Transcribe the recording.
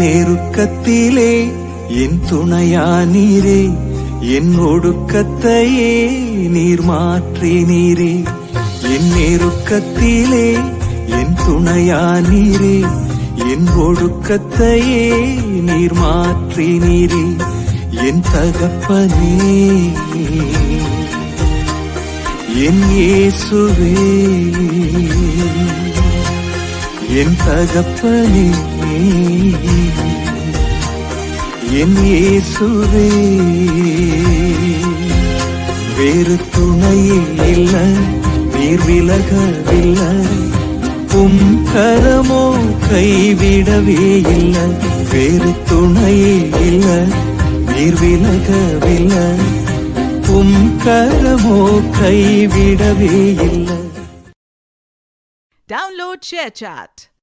நெருக்கத்திலே என் துணையானீரே, என் ஒடுக்கத்தையே நீர் மாற்றினீரே. என் நெருக்கத்திலே என் துணையானீரே, என் ஒடுக்கத்தையே நீர் மாற்றினீரே. என் தகப்பனே, என் இயேசுவே, என் தகப்பனே, என் இயேசுவே. வேறு துணையே இல்ல, நீர் விலகவில்லை, உம் கரமோ கைவிடவே இல்லை. வேறு துணையே இல்ல, நீர் விலகவில்லை, உம் கரமோ கைவிடவே இல்லை. Download ShareChat.